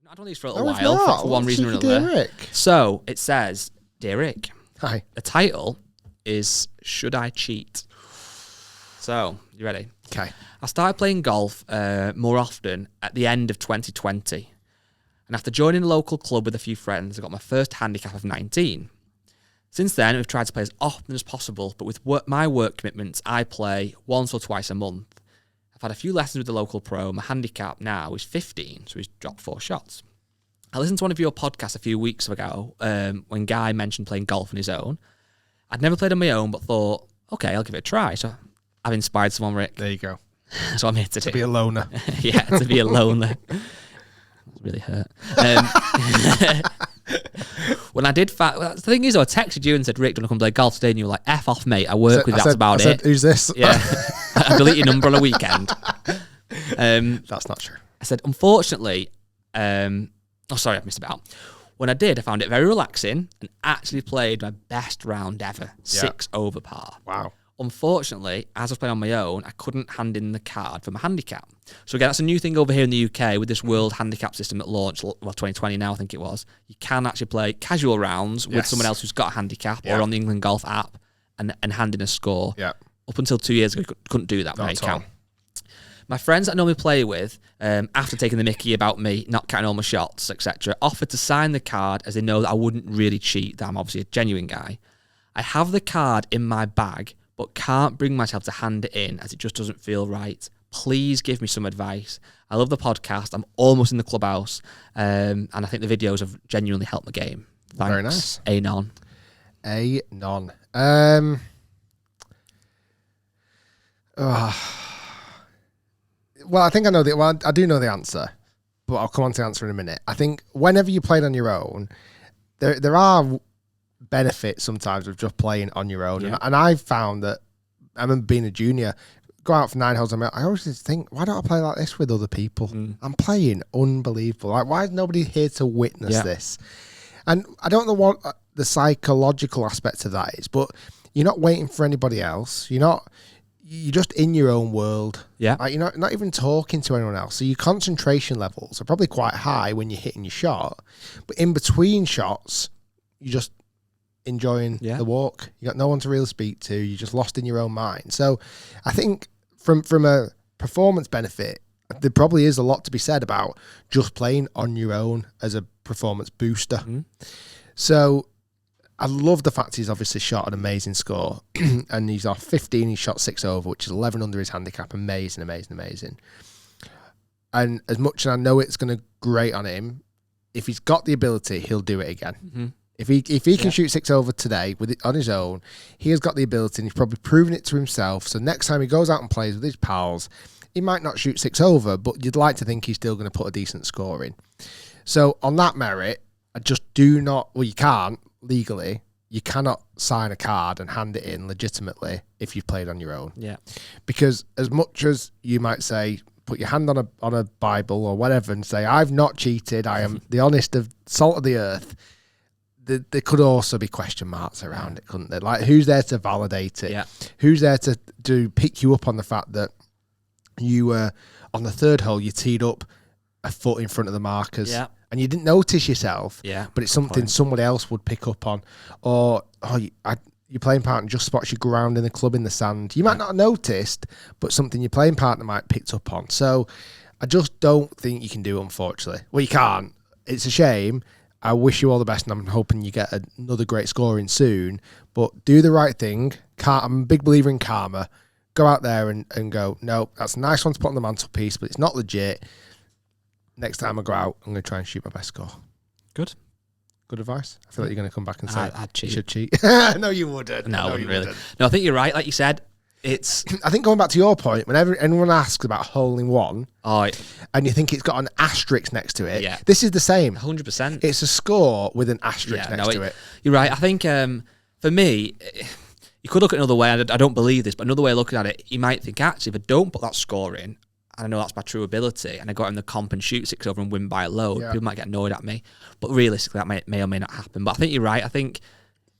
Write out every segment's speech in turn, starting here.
I've done these for a little while for one reason or another. Rick? So it says, Dear Rick. Hi. The title is Should I Cheat? So, you ready? Okay. I started playing golf more often at the end of 2020. And after joining a local club with a few friends, I got my first handicap of 19. Since then, we've tried to play as often as possible, but with my work commitments, I play once or twice a month. I've had a few lessons with the local pro. My handicap now is 15, so he's dropped 4 shots. I listened to one of your podcasts a few weeks ago when Guy mentioned playing golf on his own. I'd never played on my own, but thought, okay, I'll give it a try. So I've inspired someone, Rick. There you go. That's what I'm here to do. To be a loner. Yeah, to be a loner. That really hurt. When I did, the thing is, I texted you and said, Rick, do you want to come play golf today? And you were like, F off, mate. I work with you. That's about it. Who's this? Yeah. I delete your number on a weekend. That's not true. I said, unfortunately, sorry, I've missed a bit out. When I did, I found it very relaxing and actually played my best round ever, 6 over par. Wow. Unfortunately, as I was playing on my own, I couldn't hand in the card for my handicap. So again, that's a new thing over here in the UK with this world handicap system that launched, 2020 now, I think it was. You can actually play casual rounds with someone else who's got a handicap or on the England Golf app and hand in a score. Yeah. Up until 2 years ago, you couldn't do that with my account. My friends that I normally play with, after taking the mickey about me not counting all my shots, etc., offered to sign the card as they know that I wouldn't really cheat, that I'm obviously a genuine guy. I have the card in my bag, but can't bring myself to hand it in as it just doesn't feel right. Please give me some advice. I love the podcast. I'm almost in the clubhouse. And I think the videos have genuinely helped my game. Thanks. Very nice. Anon. Anon. Well, I think I know I do know the answer, but I'll come on to the answer in a minute. I think whenever you played on your own, there are benefits sometimes of just playing on your own. Yeah. And I've found that, I remember being a junior, go out for 9 holes on my own, I always just think, why don't I play like this with other people? I'm playing unbelievable. Like, why is nobody here to witness this? And I don't know what the psychological aspect of that is, but you're not waiting for anybody else. You're just in your own world. Yeah. Like, you're not even talking to anyone else. So your concentration levels are probably quite high when you're hitting your shot. But in between shots, you're just enjoying the walk. You got no one to really speak to. You're just lost in your own mind. So I think from a performance benefit, there probably is a lot to be said about just playing on your own as a performance booster. So I love the fact he's obviously shot an amazing score and he's off 15, he's shot 6 over, which is 11 under his handicap. Amazing. And as much as I know it's going to grate on him, if he's got the ability, he'll do it again. If he can shoot 6 over today with it on his own, he has got the ability and he's probably proven it to himself. So next time he goes out and plays with his pals, he might not shoot 6 over, but you'd like to think he's still going to put a decent score in. So on that merit, I just do not, well, you can't legally, you cannot sign a card and hand it in legitimately if you've played on your own. Yeah. Because as much as you might say, put your hand on a Bible or whatever and say, I've not cheated, I am the honest of salt of the earth, there could also be question marks around it, couldn't there? Like, who's there to validate it? Yeah. Who's there to pick you up on the fact that you were on the 3rd hole, you teed up a foot in front of the markers, and you didn't notice yourself, but it's something somebody else would pick up on, or your playing partner just spots you grounding the club in the sand. You might not have noticed, but something your playing partner might have picked up on. So I just don't think you can do it, unfortunately. Well, you can't. It's a shame. I wish you all the best, and I'm hoping you get another great scoring soon. But do the right thing. I'm a big believer in karma. Go out there and go, no, that's a nice one to put on the mantelpiece, but it's not legit. Next time I go out, I'm going to try and shoot my best score. Good advice. I feel like you're going to come back and say, I'd cheat. You should cheat. No, you wouldn't. No, I wouldn't really. No, I think you're right. Like you said, it's... I think going back to your point, whenever anyone asks about hole in one, and you think it's got an asterisk next to it, this is the same. 100%. It's a score with an asterisk next to it. You're right. I think for me, you could look at another way. I don't believe this, but another way of looking at it, you might think, actually, if I don't put that score in, and I know that's my true ability, and I go out in the comp and shoot 6 over and win by a load, people might get annoyed at me. But realistically, that may or may not happen. But I think you're right. I think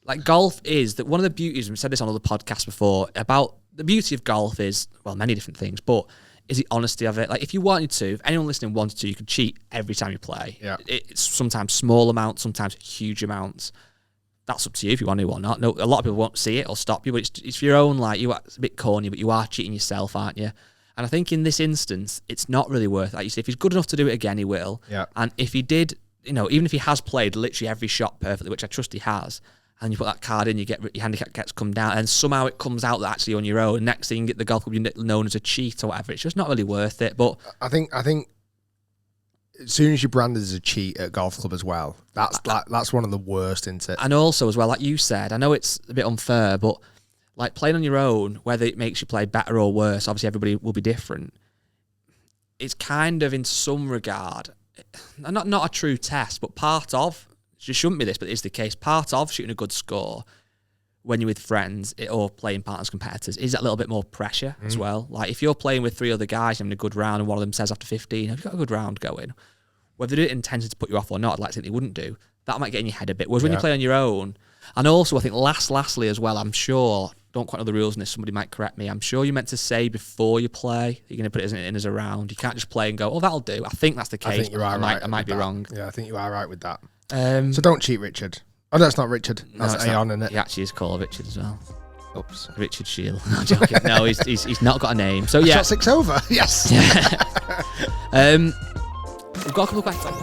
like golf is that one of the beauties, we've said this on other podcasts before, about the beauty of golf is, well, many different things, but is the honesty of it. Like, if you wanted to, if anyone listening wanted to, you could cheat every time you play. Yeah. It's sometimes small amounts, sometimes huge amounts. That's up to you if you want to or not. No, a lot of people won't see it or stop you, but it's for your own, like, it's a bit corny, but you are cheating yourself, aren't you? And I think in this instance, it's not really worth it. Like you say, if he's good enough to do it again, he will. Yeah. And if he did, even if he has played literally every shot perfectly, which I trust he has, and you put that card in, your handicap gets come down, and somehow it comes out that actually on your own. Next thing you get the golf club you're known as a cheat or whatever. It's just not really worth it. But I think as soon as you're branded as a cheat at a golf club as well, that's one of the worst, isn't it? And also as well, like you said, I know it's a bit unfair, but like playing on your own, whether it makes you play better or worse, obviously everybody will be different. It's kind of in some regard, not a true test, but part of. It shouldn't be this, but it is the case. Part of shooting a good score when you're with friends or playing partners, competitors, is that little bit more pressure as well. Like if you're playing with 3 other guys having a good round and one of them says after 15, have you got a good round going? Whether they do it intended to put you off or not, I'd like to think they wouldn't do. That might get in your head a bit. Whereas when you play on your own, and also I think lastly as well, I'm sure, don't quite know the rules in this, somebody might correct me, I'm sure you're meant to say before you play that you're going to put it in as a round. You can't just play and go, oh, that'll do. I think that's the case. I think you are right. I might be wrong. Yeah, I think you are right with that. So don't cheat, Richard. Oh, no, it's not Richard. That's Aeon, isn't it? He actually is called Richard as well. Oops. Richard Shiels. No, I'm joking. No, he's not got a name. So yeah. Shot 6 over. Yes. Yeah. We've got a couple of questions.